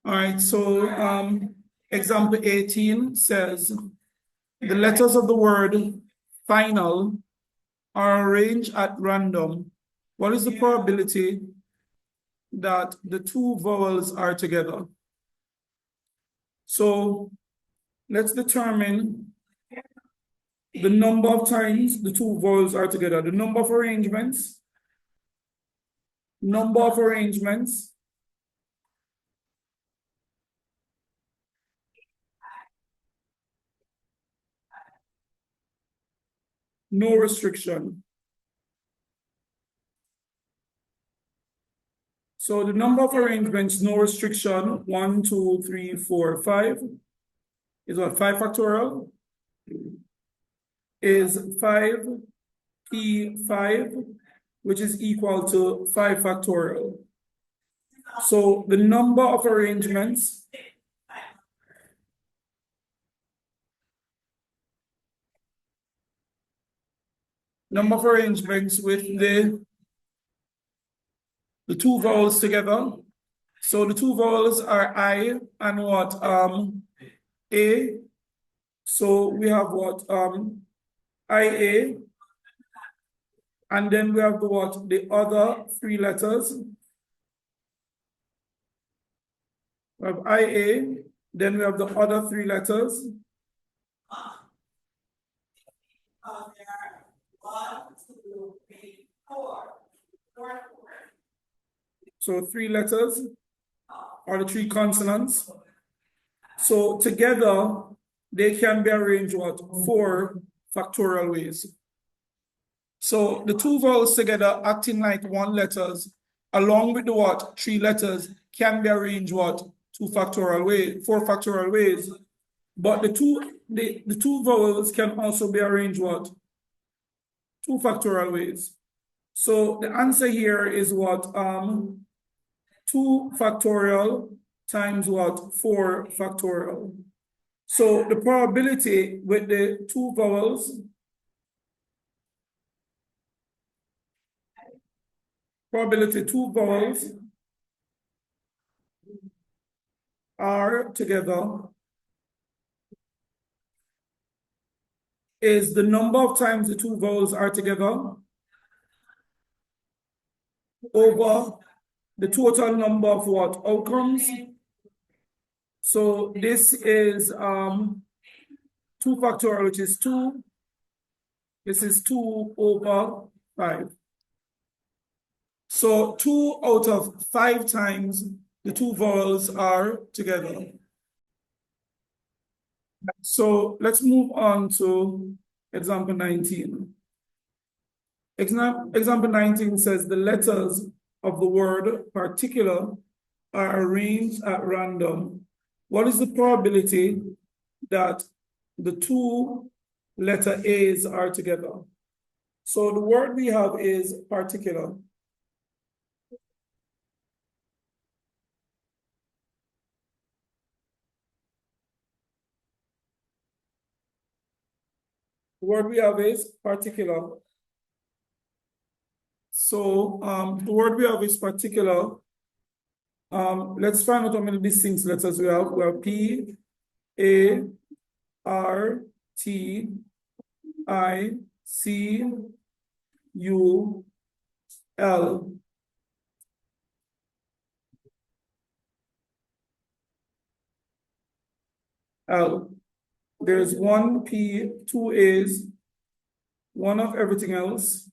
All right, so example 18 says the letters of the word final are arranged at random. What is the probability that the two vowels are together? So let's determine the number of times the two vowels are together, the number of arrangements, no restriction. So the number of arrangements, no restriction, 1, 2, 3, 4, 5, is what, 5 factorial? Is 5p5, which is equal to 5 factorial. So the number of arrangements with the two vowels together. So the two vowels are I and what? A. So we have what? IA. And then we have the what? The other three letters. We have IA. Then we have the other three letters. So 3 letters are the 3 consonants. So together, they can be arranged what? 4 factorial ways. So the two vowels together acting like 1 letters, along with the what? 3 letters can be arranged what? 4 factorial ways. But the two vowels can also be arranged what? 2 factorial ways. So the answer here is what? 2 factorial times what? 4 factorial. So the probability with the two vowels are together is the number of times the two vowels are together over the total number of what? Outcomes. So this is 2 factorial, which is 2. This is 2 over 5. So 2 out of 5 times the two vowels are together. So let's move on to example 19. Example 19 says the letters of the word particular are arranged at random. What is the probability that the two letter A's are together? So the word we have is particular. The word we have is particular. So the word we have is particular. Let's find out how many distinct letters we have. We have P, A, R, T, I, C, U, L. L. There's 1 P, 2 A's, 1 of everything else,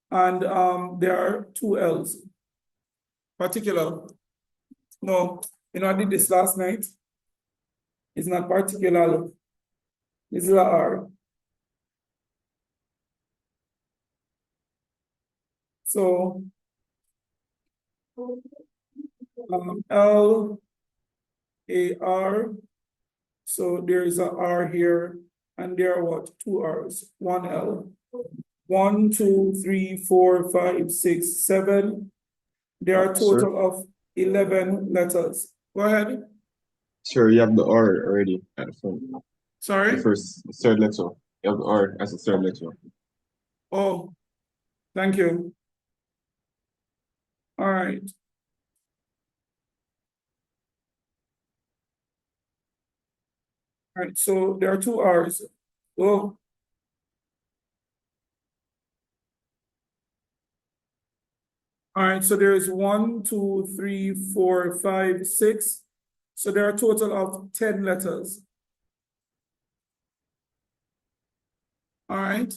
and there are 2 L's. Particular. No, I did this last night. It's not particular. This is a R. So L, A, R. So there is a R here, and there are what? 2 R's, 1 L. 1, 2, 3, 4, 5, 6, 7. There are a total of 11 letters. Go ahead. Sure, you have the R already at the front. Sorry? The third letter. You have the R as the third letter. Oh, thank you. All right. right, so there are two R's. Oh. All right, so there's 1, 2, 3, 4, 5, 6. So there are a total of 10 letters. All right.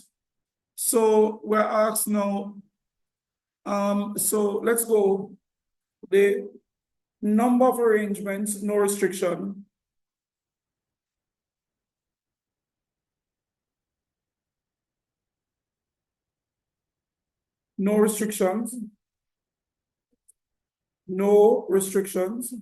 So we're asked now, so let's go. The number of arrangements, no restriction. No restrictions. No restrictions.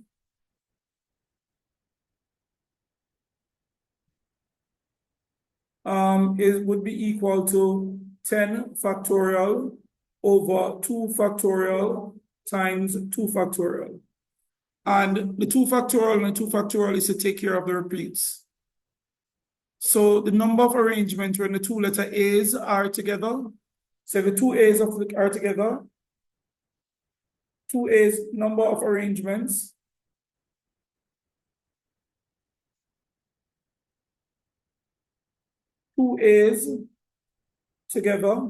It would be equal to 10 factorial over 2 factorial times 2 factorial. And the 2 factorial and the 2 factorial is to take care of the repeats. So the number of arrangements when the two letter A's are together. So the two A's are together. 2 A's number of arrangements. Two A's together.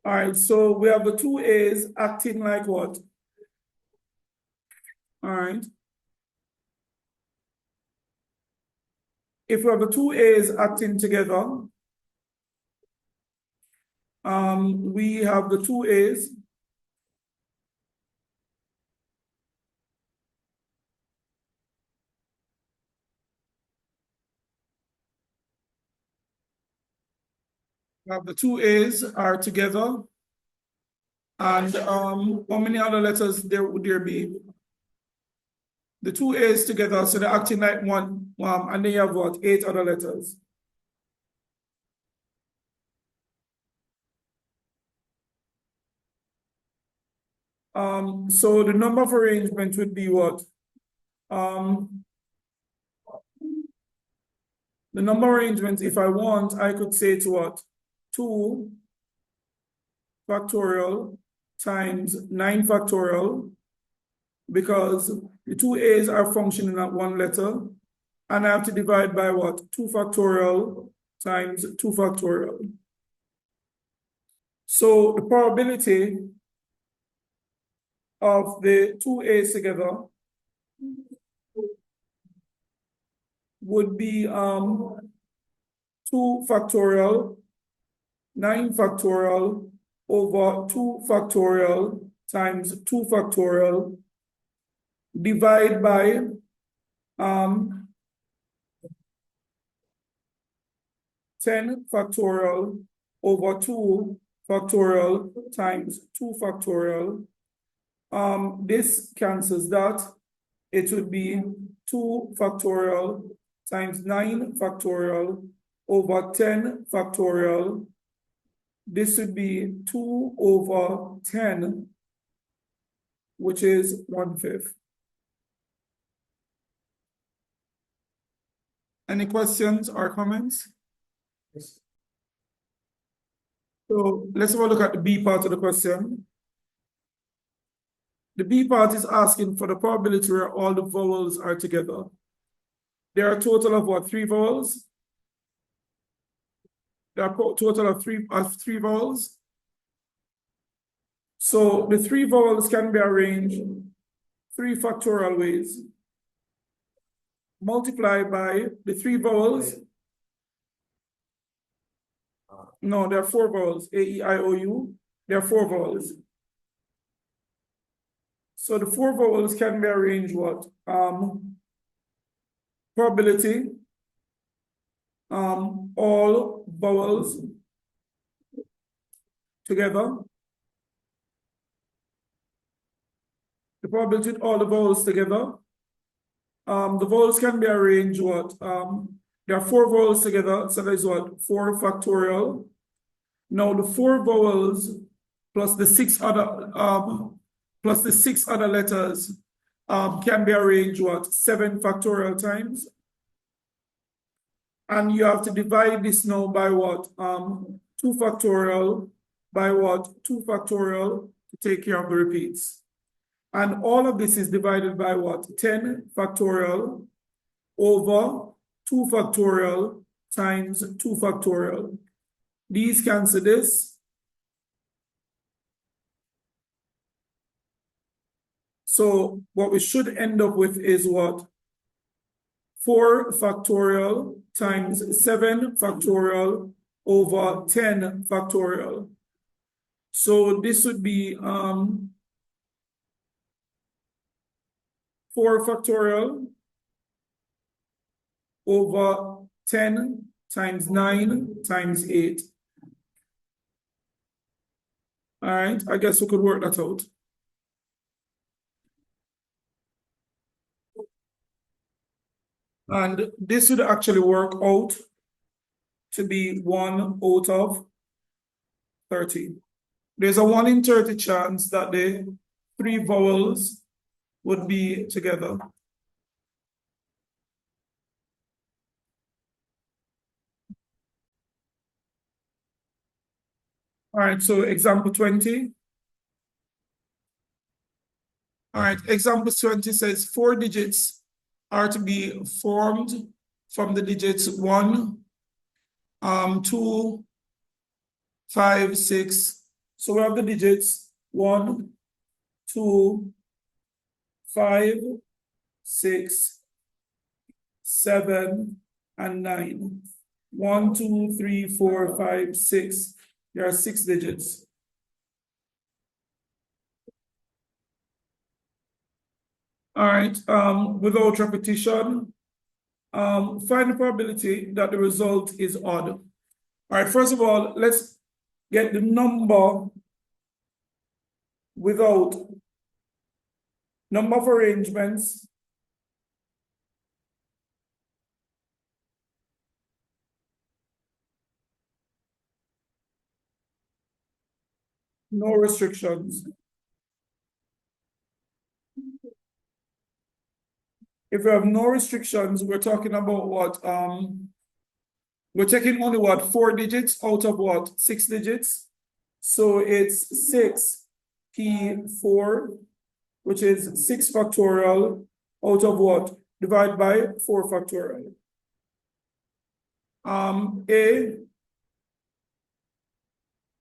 All right, so we have the two A's acting like what? All right. If we have the two A's acting together, we have the two A's. The two A's are together. And how many other letters would there be? The two A's together, so they're acting like one, and then you have what? 8 other letters. So the number of arrangements would be what? The number of arrangements, if I want, I could say to what? 2 factorial times 9 factorial, because the two A's are functioning at one letter, and I have to divide by what? 2 factorial times 2 factorial. So the probability of the two A's together would be 2 factorial, 9 factorial over 2 factorial times 2 factorial, divide by 10 factorial over 2 factorial times 2 factorial. This cancels that. It would be 2 factorial times 9 factorial over 10 factorial. This would be 2 over 10, which is 1/5. Any questions or comments? Yes. So let's have a look at the B part of the question. The B part is asking for the probability where all the vowels are together. There are a total of what? 3 vowels? There are a total of three vowels. So the 3 vowels can be arranged 3 factorial ways. Multiply by the 3 vowels. No, there are 4 vowels. A, E, I, O, U. There are 4 vowels. So the 4 vowels can be arranged what? Probability. All vowels together. The probability of all the vowels together. The vowels can be arranged what? There are 4 vowels together, so there's what? 4 factorial. Now the 4 vowels plus the 6 other letters can be arranged what? 7 factorial times. And you have to divide this now by what? 2 factorial by what? 2 factorial to take care of the repeats. And all of this is divided by what? 10 factorial over 2 factorial times 2 factorial. These cancel this. So what we should end up with is what? 4 factorial times 7 factorial over 10 factorial. So this would be 4 factorial over 10 times 9 times 8. All right, I guess we could work that out. And this would actually work out to be 1 out of 30. There's a 1 in 30 chance that the 3 vowels would be together. All right, so example 20. All right, example 20 says 4 digits are to be formed from the digits 1, 2, 5, 6. So we have the digits 1, 2, 5, 6, 7, and 9. 1, 2, 3, 4, 5, 6. There are 6 digits. All right, without repetition, find the probability that the result is odd. All right, first of all, let's get the number without number of arrangements. No restrictions. If we have no restrictions, we're talking about what? We're taking only what? 4 digits out of what? 6 digits. So it's 6p4, which is 6 factorial out of what? Divide by 4 factorial.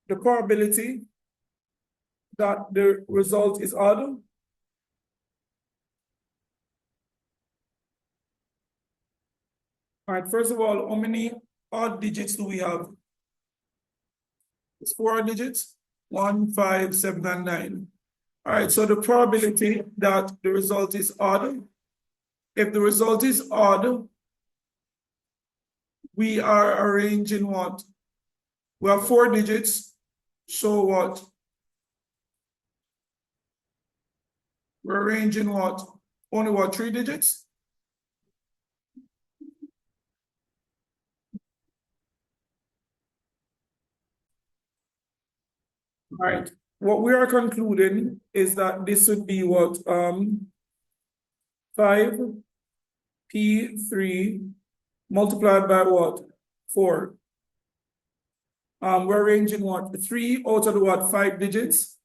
The probability that the result is odd. All right, first of all, how many odd digits do we have? It's 4 odd digits, 1, 5, 7, and 9. All right, so the probability that the result is odd, if the result is odd, we are arranging what? We have 4 digits, so what? We're arranging what? Only what, 3 digits? All right, what we are concluding is that this would be what? 5p3 multiplied by what? 4. We're arranging what? 3 out of the what? 5 digits.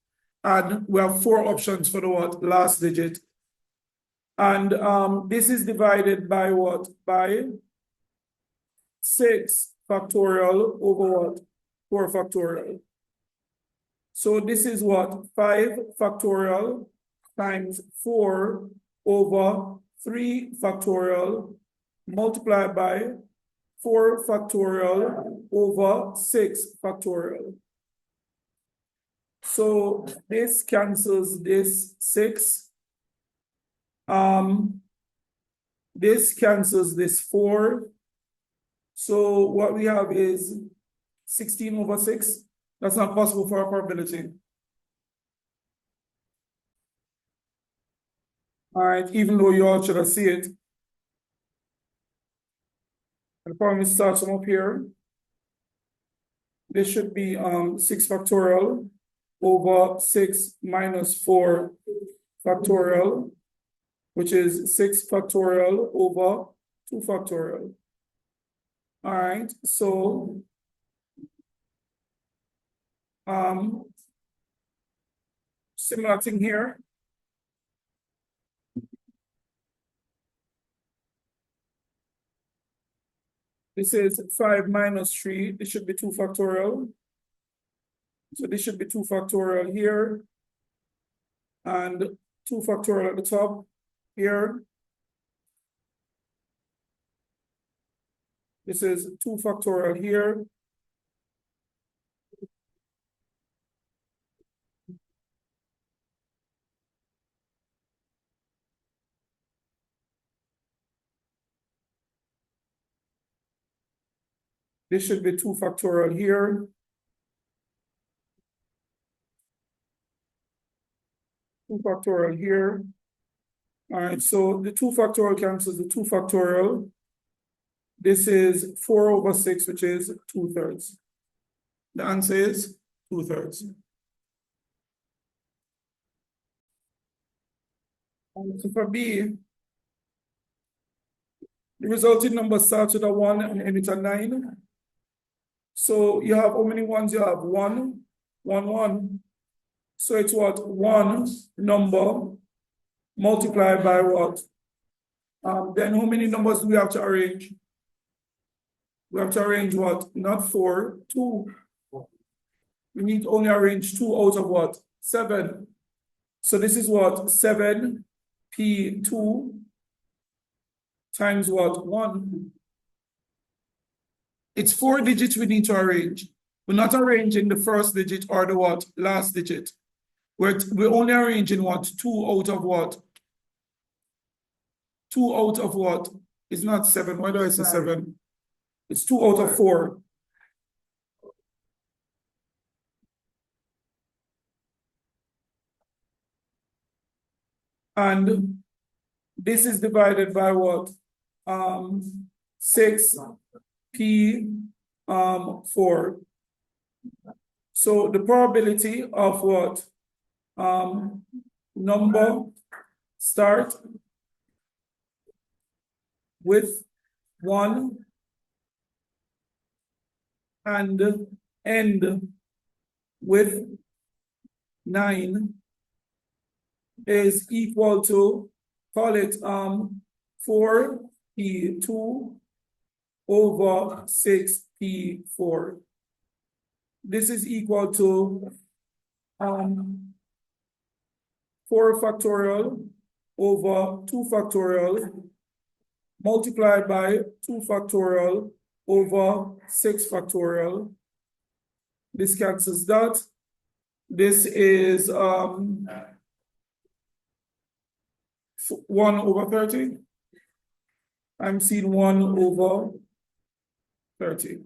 And we have 4 options for the what? Last digit. And this is divided by what? By 6 factorial over what? 4 factorial. So this is what? 5 factorial times 4 over 3 factorial multiplied by 4 factorial over 6 factorial. So this cancels this 6. This cancels this 4. So what we have is 16 over 6. That's not possible for a probability. All right, even though you all should have seen it. And the problem is starts from up here. This should be 6 factorial over 6 minus 4 factorial, which is 6 factorial over 2 factorial. All right, so similar thing here. This is 5 minus 3. This should be 2 factorial. So this should be 2 factorial here. And 2 factorial at the top here. This is 2 factorial here. This should be 2 factorial here. Two factorial here. All right, so the 2 factorial cancels the 2 factorial. This is 4 over 6, which is 2/3. The answer is 2/3. So for B, the resulting number starts with a 1 and ends with a 9. So you have how many ones you have? 1, 1, 1. So it's what? 1 number multiplied by what? Then how many numbers do we have to arrange? We have to arrange what? Not 4, 2. We need to only arrange 2 out of what? 7. So this is what? 7p2 times what? 1. It's 4 digits we need to arrange. We're not arranging the first digit or the what? Last digit. We're only arranging what? 2 out of what? 2 out of what? It's not 7. Why do I say 7? It's 2 out of 4. And this is divided by what? 6p4. So the probability of what? Number start with 1 and end with 9 is equal to, call it 4p2 over 6p4. This is equal to 4 factorial over 2 factorial multiplied by 2 factorial over 6 factorial. This cancels that. This is 1 over 30. I'm seeing 1 over 30.